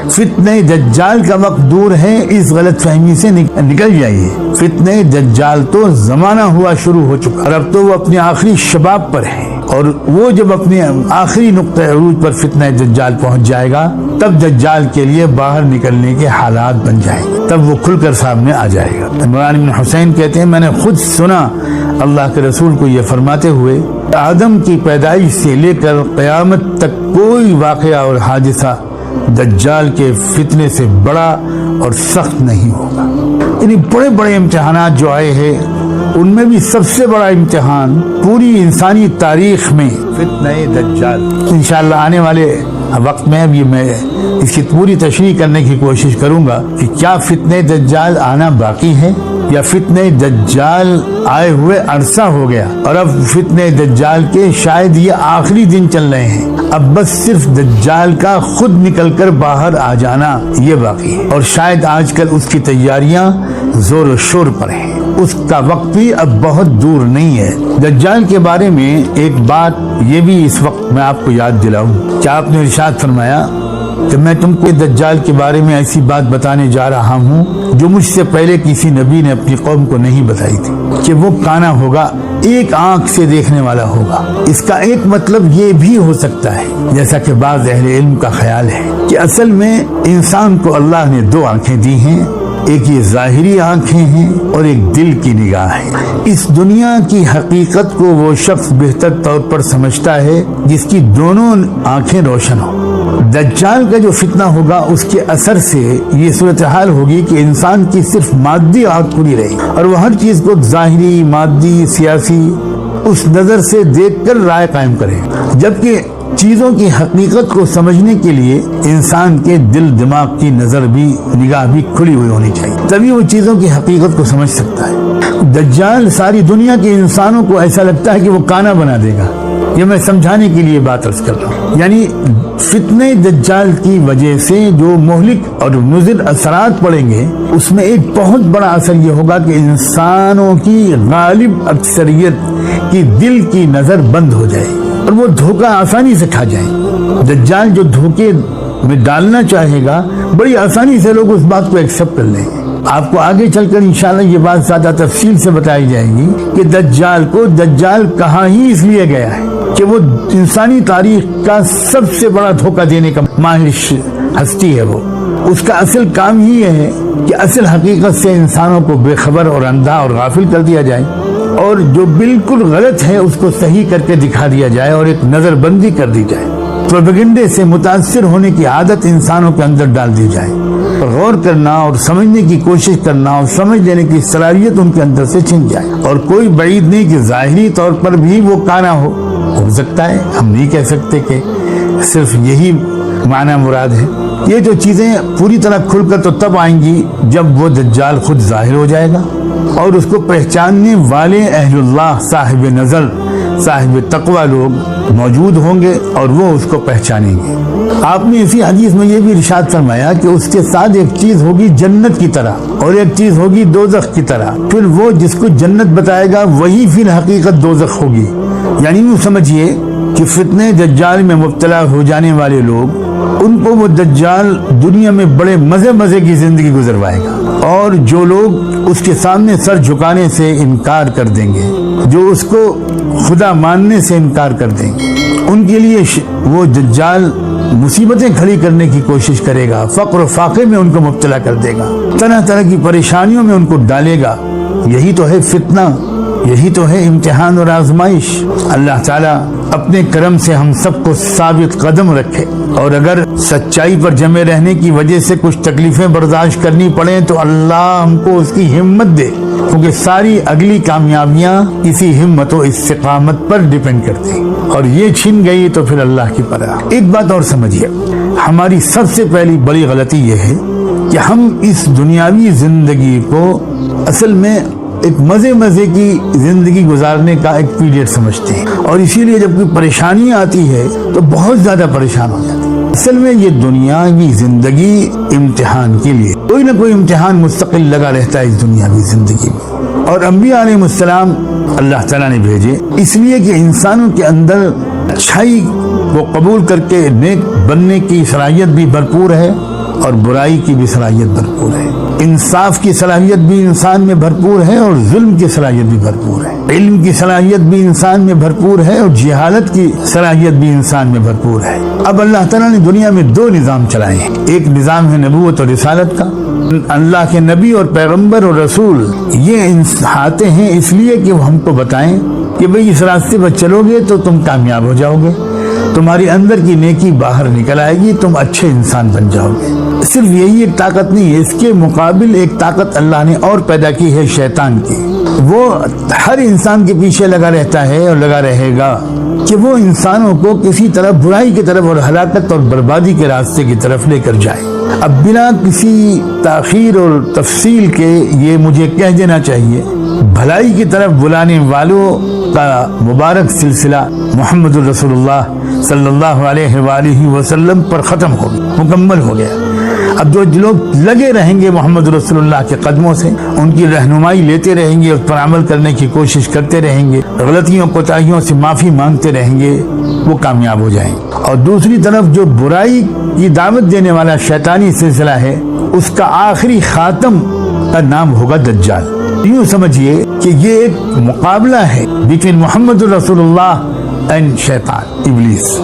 فتنہ دجال کا وقت دور ہے، اس غلط فہمی سے نکل جائیے۔ فتنہ دجال تو زمانہ ہوا شروع ہو چکا اور اب تو وہ اپنے آخری شباب پر ہے، اور وہ جب اپنے آخری نقطہ عروج پر فتنہ دجال پہنچ جائے گا تب دجال کے لیے باہر نکلنے کے حالات بن جائیں گے، تب وہ کھل کر سامنے آ جائے گا۔ عمران بن حسین کہتے ہیں میں نے خود سنا اللہ کے رسول کو یہ فرماتے ہوئے، آدم کی پیدائش سے لے کر قیامت تک کوئی واقعہ اور حادثہ دجال کے فتنے سے بڑا اور سخت نہیں ہوگا۔ یعنی بڑے بڑے امتحانات جو آئے ہیں ان میں بھی سب سے بڑا امتحان پوری انسانی تاریخ میں فتنہ دجال۔ انشاءاللہ آنے والے وقت میں اب میں اس کی پوری تشریح کرنے کی کوشش کروں گا کہ کیا فتنہ دجال آنا باقی ہے یا فتنہ دجال آئے ہوئے عرصہ ہو گیا اور اب فتنہ دجال کے شاید یہ آخری دن چل رہے ہیں، اب بس صرف دجال کا خود نکل کر باہر آ جانا یہ باقی ہے، اور شاید آج کل اس کی تیاریاں زور و شور پر ہیں، اس کا وقت بھی اب بہت دور نہیں ہے۔ دجال کے بارے میں ایک بات یہ بھی اس وقت میں آپ کو یاد دلاؤں کہ آپ نے ارشاد فرمایا کہ میں تم کو دجال کے بارے میں ایسی بات بتانے جا رہا ہوں جو مجھ سے پہلے کسی نبی نے اپنی قوم کو نہیں بتائی تھی، کہ وہ کانا ہوگا، ایک آنکھ سے دیکھنے والا ہوگا۔ اس کا ایک مطلب یہ بھی ہو سکتا ہے جیسا کہ بعض اہل علم کا خیال ہے کہ اصل میں انسان کو اللہ نے دو آنکھیں دی ہیں، ایک یہ ظاہری آنکھیں ہیں اور ایک دل کی نگاہ ہے۔ اس دنیا کی حقیقت کو وہ شخص بہتر طور پر سمجھتا ہے جس کی دونوں آنکھیں روشن ہوں۔ دجال کا جو فتنہ ہوگا اس کے اثر سے یہ صورتحال ہوگی کہ انسان کی صرف مادی آنکھ کھلی رہے گی اور وہ ہر چیز کو ظاہری، مادی، سیاسی اس نظر سے دیکھ کر رائے قائم کرے، جبکہ چیزوں کی حقیقت کو سمجھنے کے لیے انسان کے دل دماغ کی نگاہ بھی کھلی ہوئی ہونی چاہیے، تبھی وہ چیزوں کی حقیقت کو سمجھ سکتا ہے۔ دجال ساری دنیا کے انسانوں کو ایسا لگتا ہے کہ وہ کانا بنا دے گا، یہ میں سمجھانے کے لیے بات عرض کر رہا ہوں۔ یعنی فتنہ دجال کی وجہ سے جو مہلک اور مضر اثرات پڑیں گے اس میں ایک بہت بڑا اثر یہ ہوگا کہ انسانوں کی غالب اکثریت کی دل کی نظر بند ہو جائے اور وہ دھوکہ آسانی سے کھا جائیں۔ دجال جو دھوکے میں ڈالنا چاہے گا بڑی آسانی سے لوگ اس بات کو ایکسپٹ کر لیں گے۔ آپ کو آگے چل کر انشاءاللہ یہ بات زیادہ تفصیل سے بتائی جائے گی کہ دجال کہاں ہی اس لیے گیا ہے کہ وہ انسانی تاریخ کا سب سے بڑا دھوکہ دینے کا ماہر ہستی ہے۔ وہ اس کا اصل کام ہی یہ ہے کہ اصل حقیقت سے انسانوں کو بے خبر اور اندھا اور غافل کر دیا جائے، اور جو بالکل غلط ہے اس کو صحیح کر کے دکھا دیا جائے اور ایک نظر بندی کر دی جائے، پروپیگنڈے سے متاثر ہونے کی عادت انسانوں کے اندر ڈال دی جائے، اور غور کرنا اور سمجھنے کی کوشش کرنا اور سمجھ لینے کی صلاحیت ان کے اندر سے چھن جائے۔ اور کوئی بعید نہیں کہ ظاہری طور پر بھی وہ کانا ہو سکتا ہے، ہم نہیں کہہ سکتے کہ صرف یہی معنی مراد ہے۔ یہ جو چیزیں پوری طرح کھل کر تو تب آئیں گی جب وہ دجال خود ظاہر ہو جائے گا اور اس کو پہچاننے والے اہل اللہ، صاحب نظر، صاحب تقوی لوگ موجود ہوں گے اور وہ اس کو پہچانیں گے۔ آپ نے اسی حدیث میں یہ بھی ارشاد فرمایا کہ اس کے ساتھ ایک چیز ہوگی جنت کی طرح اور ایک چیز ہوگی دوزخ کی طرح، پھر وہ جس کو جنت بتائے گا وہی پھر حقیقت دوزخ ہوگی۔ یعنی یوں سمجھیے کہ فتنہ دجال میں مبتلا ہو جانے والے لوگ، ان کو وہ دجال دنیا میں بڑے مزے کی زندگی گزروائے گا، اور جو لوگ اس کے سامنے سر جھکانے سے انکار کر دیں گے، جو اس کو خدا ماننے سے انکار کر دیں گے، ان کے لیے وہ دجال مصیبتیں کھڑی کرنے کی کوشش کرے گا، فقر و فاقے میں ان کو مبتلا کر دے گا، طرح کی پریشانیوں میں ان کو ڈالے گا۔ یہی تو ہے فتنہ، یہی تو ہے امتحان اور آزمائش۔ اللہ تعالیٰ اپنے کرم سے ہم سب کو ثابت قدم رکھے، اور اگر سچائی پر جمے رہنے کی وجہ سے کچھ تکلیفیں برداشت کرنی پڑیں تو اللہ ہم کو اس کی ہمت دے، کیونکہ ساری اگلی کامیابیاں اسی ہمت و استقامت پر ڈیپینڈ کرتی ہیں، اور یہ چھن گئی تو پھر اللہ کی پناہ۔ ایک بات اور سمجھیے، ہماری سب سے پہلی بڑی غلطی یہ ہے کہ ہم اس دنیاوی زندگی کو اصل میں ایک مزے کی زندگی گزارنے کا ایک پیریڈ سمجھتے ہیں، اور اسی لیے جب کوئی پریشانی آتی ہے تو بہت زیادہ پریشان ہو جاتے ہیں۔ اصل میں یہ دنیاوی زندگی امتحان کے لیے، کوئی نہ کوئی امتحان مستقل لگا رہتا ہے اس دنیاوی زندگی میں، اور انبیاء علیہ السلام اللہ تعالیٰ نے بھیجے اس لیے کہ انسانوں کے اندر اچھائی کو قبول کر کے نیک بننے کی صلاحیت بھی بھرپور ہے، اور برائی کی بھی صلاحیت بھرپور ہے، انصاف کی صلاحیت بھی انسان میں بھرپور ہے اور ظلم کی صلاحیت بھی بھرپور ہے، علم کی صلاحیت بھی انسان میں بھرپور ہے اور جہالت کی صلاحیت بھی انسان میں بھرپور ہے۔ اب اللہ تعالیٰ نے دنیا میں دو نظام چلائے ہیں، ایک نظام ہے نبوت اور رسالت کا، اللہ کے نبی اور پیغمبر اور رسول یہ آتے ہیں اس لیے کہ وہ ہم کو بتائیں کہ بھئی اس راستے پر چلو گے تو تم کامیاب ہو جاؤ گے، تمہاری اندر کی نیکی باہر نکل آئے گی، تم اچھے انسان بن جاؤ گے۔ صرف یہی ایک طاقت نہیں ہے، اس کے مقابل ایک طاقت اللہ نے اور پیدا کی ہے شیطان کی، وہ ہر انسان کے پیچھے لگا رہتا ہے اور لگا رہے گا کہ وہ انسانوں کو کسی طرف برائی کی طرف اور ہلاکت اور بربادی کے راستے کی طرف لے کر جائے۔ اب بنا کسی تاخیر اور تفصیل کے یہ مجھے کہہ دینا چاہیے، بھلائی کی طرف بلانے والوں کا مبارک سلسلہ محمد رسول اللہ صلی اللہ علیہ وآلہ وسلم پر ختم ہو گیا، مکمل ہو گیا۔ اب جو لوگ لگے رہیں گے محمد رسول اللہ کے قدموں سے، ان کی رہنمائی لیتے رہیں گے، اس پر عمل کرنے کی کوشش کرتے رہیں گے، غلطیوں کوتاہیوں سے معافی مانگتے رہیں گے، وہ کامیاب ہو جائیں گے۔ اور دوسری طرف جو برائی کی دعوت دینے والا شیطانی سلسلہ ہے، اس کا آخری خاتم کا نام ہوگا دجال۔ یوں سمجھیے کہ یہ ایک مقابلہ ہے بین محمد رسول اللہ اینڈ شیطان ابلیس۔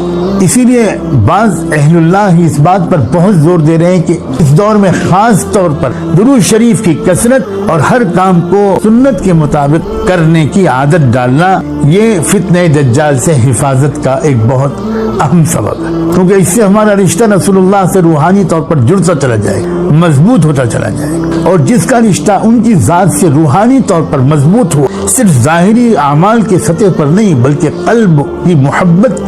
اسی لیے بعض اہل اللہ اس بات پر بہت زور دے رہے ہیں کہ اس دور میں خاص طور پر درود شریف کی کثرت اور ہر کام کو سنت کے مطابق کرنے کی عادت ڈالنا یہ فتنہ دجال سے حفاظت کا ایک بہت اہم سبب ہے، کیونکہ اس سے ہمارا رشتہ رسول اللہ سے روحانی طور پر جڑتا چلا جائے گا، مضبوط ہوتا چلا جائے گا، اور جس کا رشتہ ان کی ذات سے روحانی طور پر مضبوط ہو، صرف ظاہری اعمال کے سطح پر نہیں بلکہ قلب کی محبت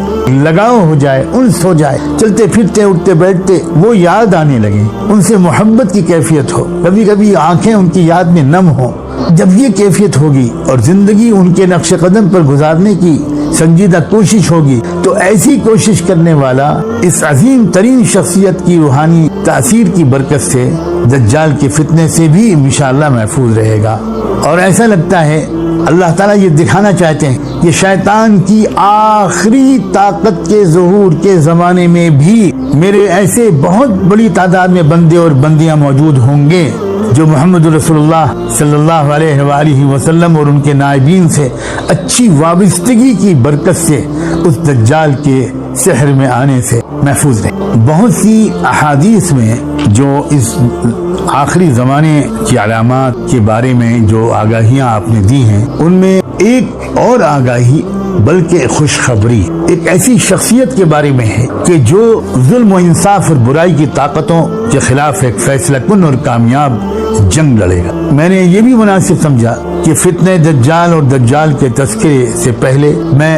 لگاؤ ہو جائے، انس ہو جائے، چلتے پھرتے اٹھتے بیٹھتے وہ یاد آنے لگے، ان سے محبت کی کیفیت ہو، کبھی کبھی آنکھیں ان کی یاد میں نم ہو، جب یہ کیفیت ہوگی اور زندگی ان کے نقش قدم پر گزارنے کی سنجیدہ کوشش ہوگی، تو ایسی کوشش کرنے والا اس عظیم ترین شخصیت کی روحانی تاثیر کی برکت سے دجال کے فتنے سے بھی انشاءاللہ محفوظ رہے گا۔ اور ایسا لگتا ہے اللہ تعالیٰ یہ دکھانا چاہتے ہیں کہ شیطان کی آخری طاقت کے ظہور کے زمانے میں بھی میرے ایسے بہت بڑی تعداد میں بندے اور بندیاں موجود ہوں گے جو محمد رسول اللہ صلی اللہ علیہ وآلہ وسلم اور ان کے نائبین سے اچھی وابستگی کی برکت سے اس دجال کے سحر میں آنے سے محفوظ رہے۔ بہت سی احادیث میں جو اس آخری زمانے کی علامات کے بارے میں جو آگاہیاں آپ نے دی ہیں، ان میں ایک اور آگاہی بلکہ خوشخبری ایک ایسی شخصیت کے بارے میں ہے کہ جو ظلم و انصاف اور برائی کی طاقتوں کے خلاف ایک فیصلہ کن اور کامیاب جنگ لڑے گا۔ میں نے یہ بھی مناسب سمجھا کہ فتنہ دجال اور دجال کے تذکرے سے پہلے میں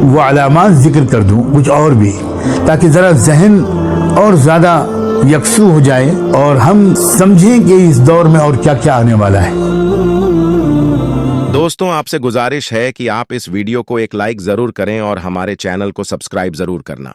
وہ علامات ذکر کر دوں کچھ اور بھی، تاکہ ذرا ذہن اور زیادہ یکسو ہو جائے اور ہم سمجھیں کہ اس دور میں اور کیا کیا آنے والا ہے۔ دوستوں، آپ سے گزارش ہے کہ آپ اس ویڈیو کو ایک لائک ضرور کریں اور ہمارے چینل کو سبسکرائب ضرور کرنا۔